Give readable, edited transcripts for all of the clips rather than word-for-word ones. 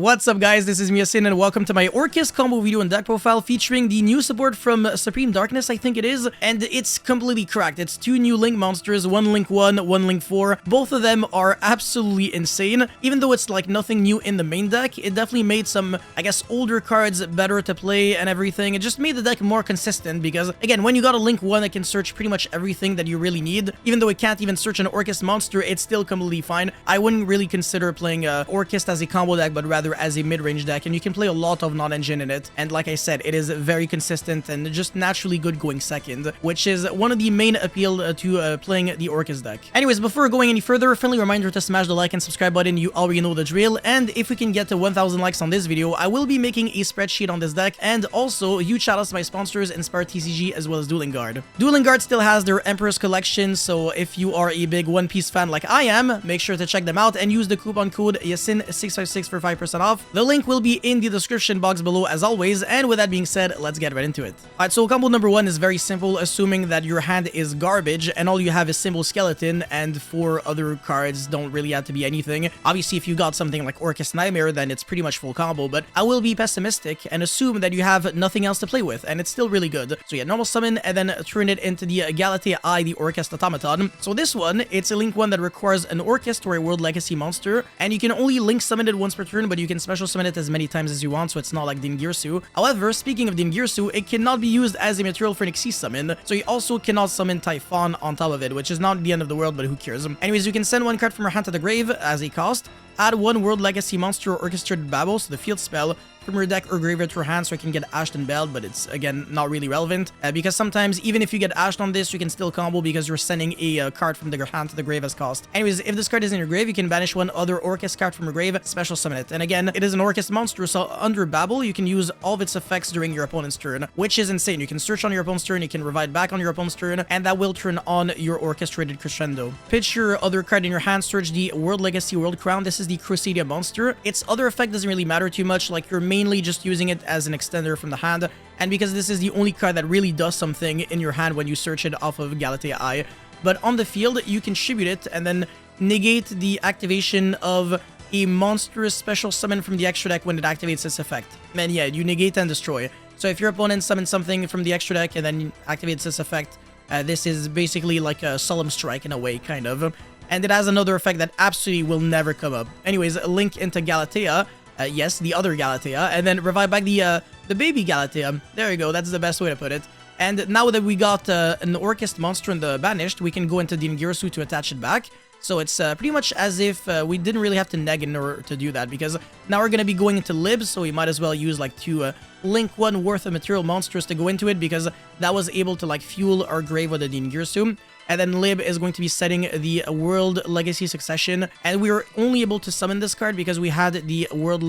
What's up guys, this is Miasin and welcome to my Orcust combo video and deck profile featuring the new support from Supreme Darkness, I think it is, and it's completely cracked. It's two new Link monsters, one Link 1, one Link 4. Both of them are absolutely insane. Even though it's like nothing new in the main deck, it definitely made some, I guess, older cards better to play and everything. It just made the deck more consistent because, again, when you got a Link 1 that can search pretty much everything that you really need, even though it can't even search an Orcust monster, it's still completely fine. I wouldn't really consider playing Orcust as a combo deck, but rather as a mid-range deck, and you can play a lot of non-engine in it. And like I said, it is very consistent and just naturally good going second, which is one of the main appeal to playing the Orcust deck. Anyways, before going any further, a friendly reminder to smash the like and subscribe button. You already know the drill, and if we can get to 1,000 likes on this video, I will be making a spreadsheet on this deck, and also huge shoutouts to my sponsors, Inspire TCG as well as Dueling Guard. Dueling Guard still has their Emperor's collection, so if you are a big One Piece fan like I am, make sure to check them out and use the coupon code YASIN656 for 5% off. The link will be in the description box below as always, and with that being said, let's get right into it. Alright, so combo number one is very simple, assuming that your hand is garbage and all you have is Symbol Skeleton and 4 other cards don't really have to be anything. Obviously, if you got something like Orcust Nightmare, then it's pretty much full combo, but I will be pessimistic and assume that you have nothing else to play with, and it's still really good. So yeah, normal summon and then turn it into the Galatea Eye, the Orcust Automaton. So this one, it's a Link 1 that requires an Orcust or a World Legacy monster, and you can only Link summon it once per turn, but you can special summon it as many times as you want, so it's not like Dingirsu. However, speaking of Dingirsu, it cannot be used as a material for an Xyz summon, so you also cannot summon Typhon on top of it, which is not the end of the world, but who cares. Anyways, you can send one card from your hand to the grave as a cost, add one World Legacy monster or Orchestrated Babble, so the field spell, from your deck or graveyard to your hand, so I can get ashed and belled, but it's again not really relevant because sometimes even if you get ashed on this, you can still combo because you're sending a card from the hand to the grave as cost. Anyways, if this card is in your grave, you can banish one other Orcust card from your grave, special summon it, and again, it is an Orcust monster, so under Babble you can use all of its effects during your opponent's turn, which is insane. You can search on your opponent's turn, you can revive back on your opponent's turn, and that will turn on your Orchestrated Crescendo. Pitch your other card in your hand, search the World Legacy World Crown. This is the Crusadia monster. Its other effect doesn't really matter too much, like you're mainly just using it as an extender from the hand, and because this is the only card that really does something in your hand when you search it off of Galatea Eye. But on the field, you can tribute it and then negate the activation of a monstrous special summon from the extra deck when it activates its effect. And yeah, you negate and destroy. So if your opponent summons something from the extra deck and then activates this effect, this is basically like a Solemn Strike in a way, kind of. And it has another effect that absolutely will never come up. Anyways, link into Galatea. Yes, the other Galatea, and then revive back the baby Galatea. There you go, that's the best way to put it. And now that we got an Orcust monster in the banished, we can go into Dingirsu to attach it back. So it's pretty much as if we didn't really have to neg in order to do that, because now we're going to be going into Lib, so we might as well use like 2 Link 1 worth of material monsters to go into it, because that was able to like fuel our grave with the Dingirsu. And then Lib is going to be setting the World Legacy Succession, and we were only able to summon this card because we had the World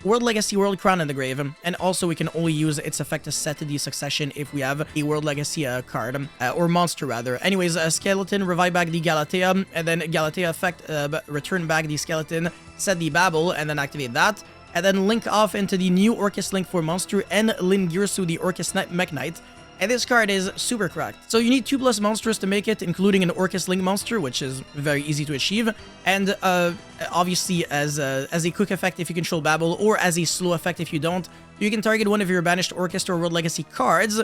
Legacy World Crown in the grave, and also we can only use its effect to set the Succession if we have a World Legacy card, or monster rather. Anyways, Skeleton, revive back the Galatea, and then Galatea effect, return back the Skeleton, set the Babble, and then activate that. And then link off into the new Orcust Link 4 monster and Dingirsu, the Orcust Mech Knight. And this card is super cracked. So you need 2+ monsters to make it, including an Orcust Link monster, which is very easy to achieve. And obviously, as a quick effect if you control Babble, or as a slow effect if you don't, you can target one of your banished Orcust or World Legacy cards,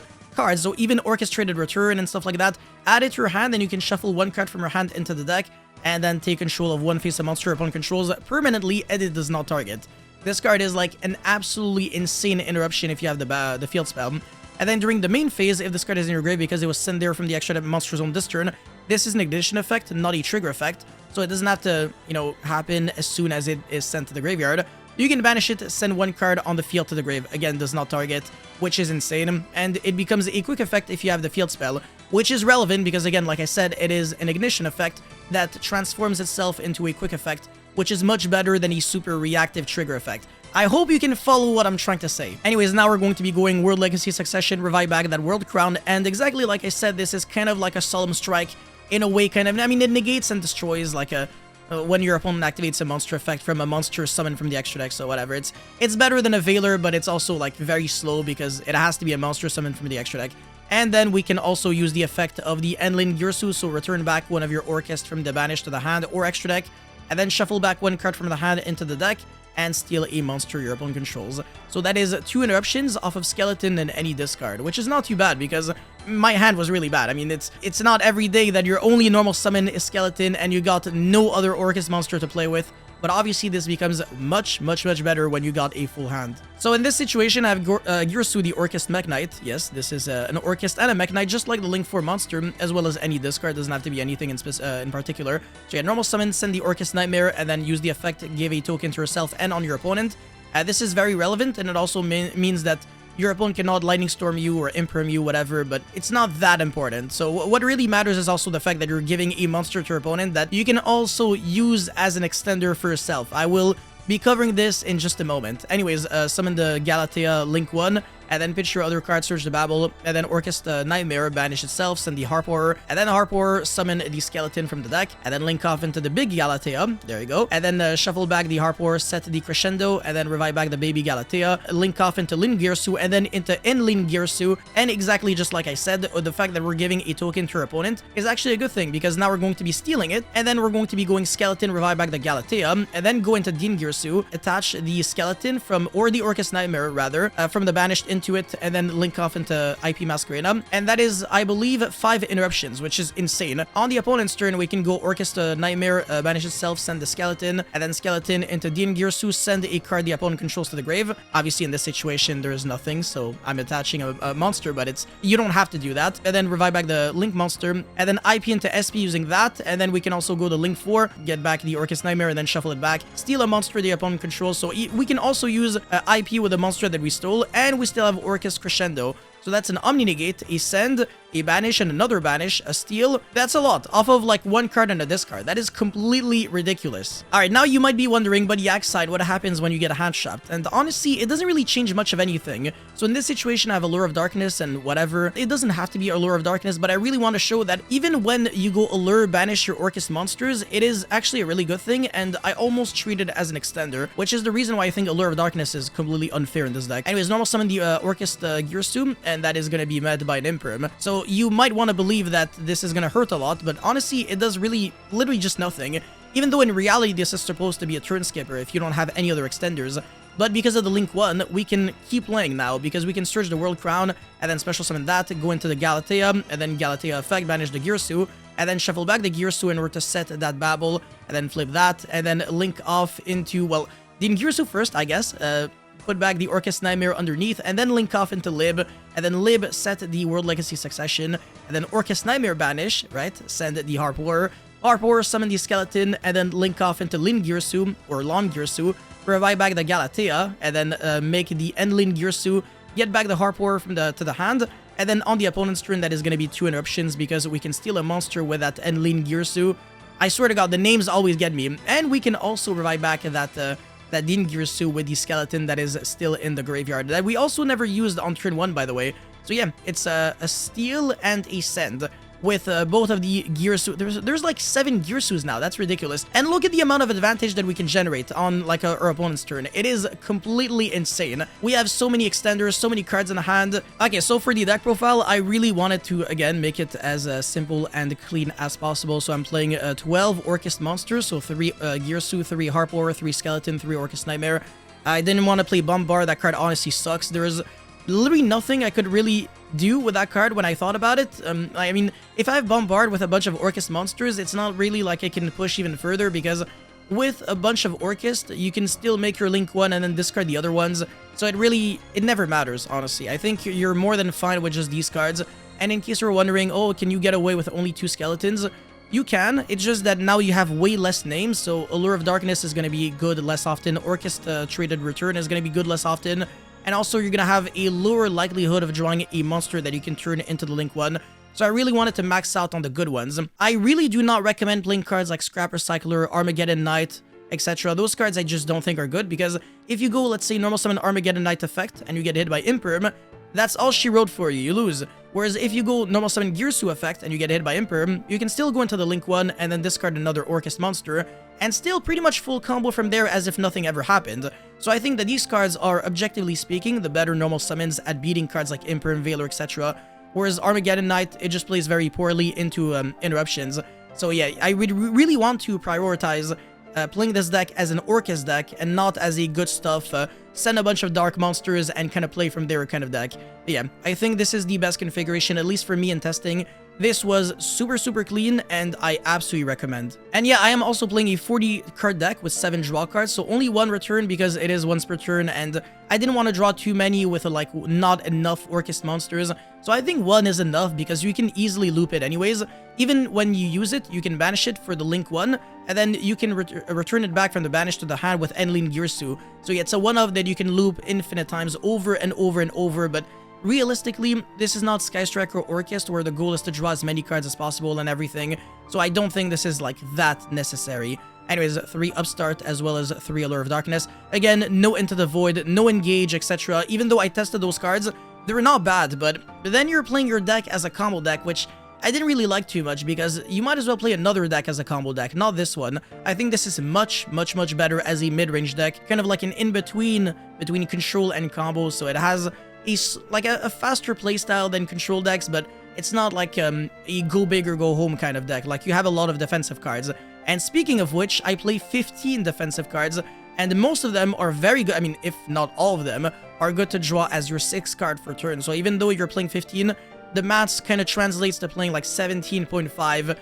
so even Orchestrated Return and stuff like that, add it to your hand, and you can shuffle one card from your hand into the deck, and then take control of one face of monster upon controls permanently, and it does not target. This card is like an absolutely insane interruption if you have the field spell. And then during the main phase, if this card is in your grave because it was sent there from the extra monster zone this turn, this is an ignition effect, not a trigger effect, so it doesn't have to, you know, happen as soon as it is sent to the graveyard. You can banish it, send one card on the field to the grave, again does not target, which is insane, and it becomes a quick effect if you have the field spell, which is relevant because again, like I said, it is an ignition effect that transforms itself into a quick effect, which is much better than a super reactive trigger effect. I hope you can follow what I'm trying to say. Anyways, now we're going to be going World Legacy Succession, revive back that World Crown, and exactly like I said, this is kind of like a Solemn Strike in a way, kind of. I mean, it negates and destroys like a when your opponent activates a monster effect from a monster summoned from the extra deck, so whatever. It's better than a Veiler, but it's also like very slow because it has to be a monster summoned from the extra deck. And then we can also use the effect of the Dingirsu, so return back one of your Orcust from the banished to the hand or extra deck, and then shuffle back one card from the hand into the deck, and steal a monster your opponent controls. So that is 2 interruptions off of skeleton and any discard, which is not too bad because my hand was really bad. I mean, it's not every day that your only normal summon is skeleton and you got no other Orcust monster to play with. But obviously this becomes much better when you got a full hand. So in this situation, I have Girsu, the Orcust Mech Knight. Yes, this is an Orcust and a Mech Knight, just like the Link 4 monster, as well as any discard. Doesn't have to be anything in particular. So yeah, normal summon, send the Orcust Nightmare, and then use the effect, give a token to yourself and on your opponent. This is very relevant, and it also means that your opponent cannot Lightning Storm you or Imperm you, whatever, but it's not that important. So what really matters is also the fact that you're giving a monster to your opponent that you can also use as an extender for yourself. I will be covering this in just a moment. Anyways, summon the Galatea Link 1, and then pitch your other card, search the Babel, and then Orcust Nightmare, banish itself, send the Harp Horror, and then Harp Horror, summon the Skeleton from the deck, and then link off into the big Galatea, there you go, and then shuffle back the Harp Horror, set the Crescendo, and then revive back the baby Galatea, link off into Lin Girsu, and then into Enlin Girsu, and exactly just like I said, the fact that we're giving a token to our opponent is actually a good thing, because now we're going to be stealing it, and then we're going to be going Skeleton, revive back the Galatea, and then go into Din Girsu, attach the Skeleton from, or the Orcust Nightmare rather, from the banished into it, and then link off into IP Masquerade. And that is, I believe, 5 interruptions, which is insane. On the opponent's turn, we can go Orcust Nightmare, banish itself, send the Skeleton, and then Skeleton into Din Girsu, send a card the opponent controls to the grave. Obviously, in this situation, there is nothing, so I'm attaching a monster, but you don't have to do that. And then revive back the Link monster, and then IP into SP using that, and then we can also go to Link 4, get back the Orcust Nightmare, and then shuffle it back, steal a monster the opponent controls, so we can also use IP with a monster that we stole, and we still have Orcust Crescendo. So that's an Omni Negate, a Send, a Banish, and another Banish, a Steal. That's a lot, off of like 1 card and a discard. That is completely ridiculous. Alright, now you might be wondering, but Yak side, what happens when you get a hand trapped? And honestly, it doesn't really change much of anything. So in this situation, I have Allure of Darkness and whatever. It doesn't have to be Allure of Darkness, but I really want to show that even when you go Allure, Banish your Orcust monsters, it is actually a really good thing, and I almost treat it as an extender, which is the reason why I think Allure of Darkness is completely unfair in this deck. Anyways, normal summon the Orcust Girsu, and that is going to be met by an Imperm. So you might want to believe that this is going to hurt a lot, but honestly, it does literally just nothing. Even though in reality, this is supposed to be a turn skipper if you don't have any other extenders. But because of the Link 1, we can keep playing now, because we can search the World Crown, and then special summon that, go into the Galatea, and then Galatea effect, banish the Girsu, and then shuffle back the Girsu in order to set that Babel, and then flip that, and then link off into, well, the Girsu first, I guess, put back the Orcust Nightmare underneath, and then link off into Lib, and then Lib set the World Legacy Succession, and then Orcust Nightmare banish, right, send the Harp Horror, summon the Skeleton, and then link off into Lin Girsu, or Lon Girsu, revive back the Galatea, and then make the Enlin Girsu, get back the Harp Horror to the hand, and then on the opponent's turn, that is going to be 2 interruptions, because we can steal a monster with that Enlin Girsu. I swear to God, the names always get me, and we can also revive back that Din Girsu with the Skeleton that is still in the graveyard, that we also never used on turn 1, by the way. So yeah, it's a steal and a send with both of the Girsu. There's like 7 Girsus now. That's ridiculous. And look at the amount of advantage that we can generate on like our opponent's turn. It is completely insane. We have so many extenders, so many cards in the hand. Okay, so for the deck profile, I really wanted to, again, make it as simple and clean as possible. So I'm playing 12 Orcust monsters, so 3 Girsu, 3 Harp Horror, 3 Skeleton, 3 Orcust Nightmare. I didn't want to play Bombard. That card honestly sucks. There's literally nothing I could really do with that card when I thought about it. I mean, if I have Bombard with a bunch of Orcust monsters, it's not really like I can push even further, because with a bunch of Orcust, you can still make your Link 1 and then discard the other ones. So it never matters, honestly. I think you're more than fine with just these cards. And in case you're wondering, oh, can you get away with only 2 Skeletons? You can. It's just that now you have way less names, so Allure of Darkness is going to be good less often. Orcust Traded Return is going to be good less often. And also, you're going to have a lower likelihood of drawing a monster that you can turn into the Link 1. So I really wanted to max out on the good ones. I really do not recommend playing cards like Scrap Recycler, Armageddon Knight, etc. Those cards I just don't think are good, because if you go, let's say, normal summon Armageddon Knight effect, and you get hit by Imperm, that's all she wrote for you, you lose. Whereas if you go normal summon Girsu effect and you get hit by Imperm, you can still go into the Link 1 and then discard another Orcust monster, and still pretty much full combo from there as if nothing ever happened. So I think that these cards are, objectively speaking, the better normal summons at beating cards like Imperm, Valor, etc. Whereas Armageddon Knight, it just plays very poorly into interruptions. So yeah, I would really want to prioritize playing this deck as an Orcust deck and not as a good stuff, send a bunch of dark monsters and kind of play from there kind of deck. But yeah, I think this is the best configuration, at least for me in testing. This was super clean, and I absolutely recommend. And yeah, I am also playing a 40 card deck with 7 draw cards, so only 1 return because it is once per turn, and I didn't want to draw too many with like not enough Orcust monsters. So I think 1 is enough because you can easily loop it anyways. Even when you use it, you can banish it for the link 1, and then you can return it back from the banish to the hand with Endling Girsu. So yeah, it's a 1-of that you can loop infinite times over and over and over, but realistically, this is not Sky Striker or Orcust where the goal is to draw as many cards as possible and everything, so I don't think this is like that necessary. Anyways, 3 Upstart as well as 3 Allure of Darkness. Again, no Into the Void, no Engage, etc. Even though I tested those cards, they were not bad, but then you're playing your deck as a combo deck, which I didn't really like too much because you might as well play another deck as a combo deck, not this one. I think this is much better as a mid-range deck, kind of like an in-between between control and combo, so it has a faster playstyle than control decks, but it's not like a go big or go home kind of deck. Like, you have a lot of defensive cards. And speaking of which, I play 15 defensive cards, and most of them are very good. I mean, if not all of them, are good to draw as your 6th card for turn. So even though you're playing 15, the maths kind of translates to playing like 17.5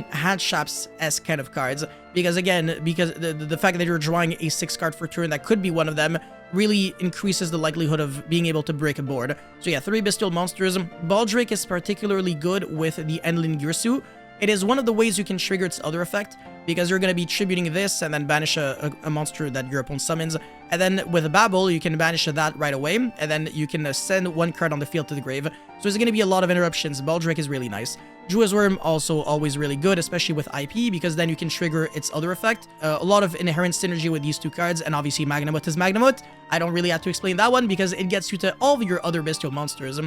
handshaps-esque kind of cards. Because again, because the fact that you're drawing a 6th card for turn, that could be one of them, really increases the likelihood of being able to break a board. So yeah, 3 Bestial Monsters. Baldrake is particularly good with the Endling Girsu. It is one of the ways you can trigger its other effect, because you're going to be tributing this and then banish a monster that your opponent summons. And then with Babel, you can banish that right away, and then you can send 1 card on the field to the grave. So there's going to be a lot of interruptions. Baldrake is really nice. Drua's Worm also always really good, especially with IP, because then you can trigger its other effect. A lot of inherent synergy with these 2 cards, and obviously Magnamut is Magnamut. I don't really have to explain that one, because it gets you to all of your other bestial monsters.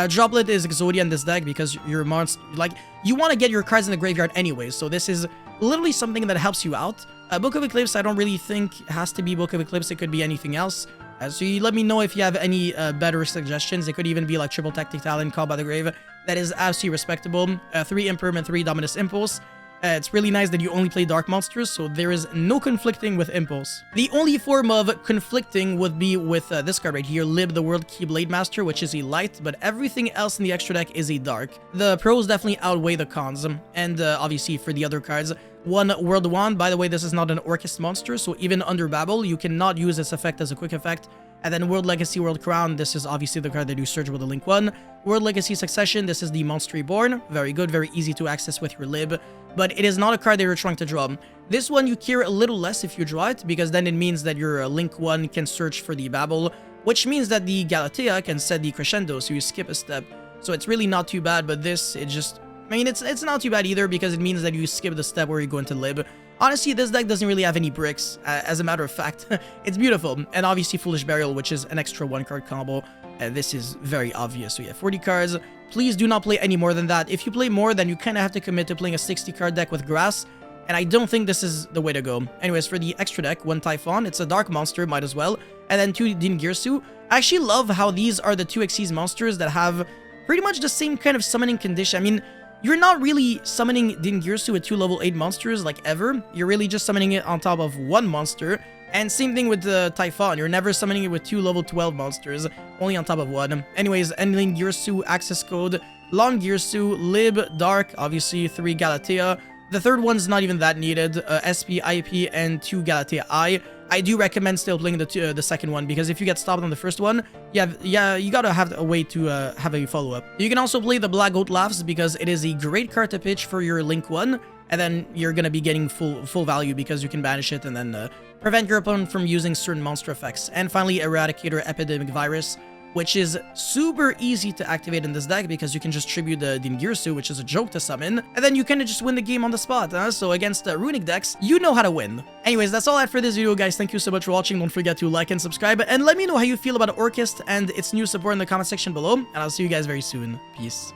Droplet is Exodia in this deck, because your monster, like, you want to get your cards in the graveyard anyways, so this is literally something that helps you out. Book of Eclipse, I don't really think has to be Book of Eclipse, it could be anything else. So you let me know if you have any better suggestions. It could even be like Triple Tactic Talent, Call by the Grave. That is absolutely respectable. 3 Impermanent, 3 Dominus Impulse. It's really nice that you only play dark monsters, so there is no conflicting with Impulse. The only form of conflicting would be with this card right here, Lib, the World Key Blade Master, which is a light, but everything else in the extra deck is a dark. The pros definitely outweigh the cons, and obviously for the other cards, 1 World Wand. By the way, this is not an Orcust monster, so even under Babel, you cannot use this effect as a quick effect. And then World Legacy, World Crown, this is obviously the card that you search with the link 1. World Legacy Succession, this is the Monster Reborn. Very good, very easy to access with your Lib. But it is not a card that you're trying to draw. This one you care a little less if you draw it, because then it means that your link 1 can search for the Babel, which means that the Galatea can set the Crescendo, so you skip a step. So it's really not too bad, but this, it just... I mean, it's not too bad either, because it means that you skip the step where you go into Lib. Honestly, this deck doesn't really have any bricks, as a matter of fact. It's beautiful. And obviously Foolish Burial, which is an extra 1-card combo. This is very obvious. So yeah, 40 cards. Please do not play any more than that. If you play more, then you kind of have to commit to playing a 60-card deck with Grass. And I don't think this is the way to go. Anyways, for the extra deck, 1 Typhon. It's a dark monster, might as well. And then 2 Din Girsu. I actually love how these are the 2 Xyz monsters that have pretty much the same kind of summoning condition. I mean, you're not really summoning Din Girsu with 2 level 8 monsters, like, ever. You're really just summoning it on top of 1 monster. And same thing with the Typhon. You're never summoning it with 2 level 12 monsters, only on top of 1. Anyways, Endling Girsu, access code, Long Girsu, Lib, Dark, obviously 3 Galatea. The third one's not even that needed, SP, IP, and 2 Galatea I. I do recommend still playing the second one, because if you get stopped on the first one, you gotta have a way to have a follow-up. You can also play the Black Goat Laughs, because it is a great card to pitch for your Link 1, and then you're gonna be getting full value, because you can banish it and then prevent your opponent from using certain monster effects. And finally, Eradicator Epidemic Virus, which is super easy to activate in this deck, because you can just tribute the Din Girsu, which is a joke to summon, and then you kind of just win the game on the spot, huh? So against runic decks, you know how to win. Anyways, that's all I have for this video, guys. Thank you so much for watching. Don't forget to like and subscribe, and let me know how you feel about Orcust and its new support in the comment section below, and I'll see you guys very soon. Peace.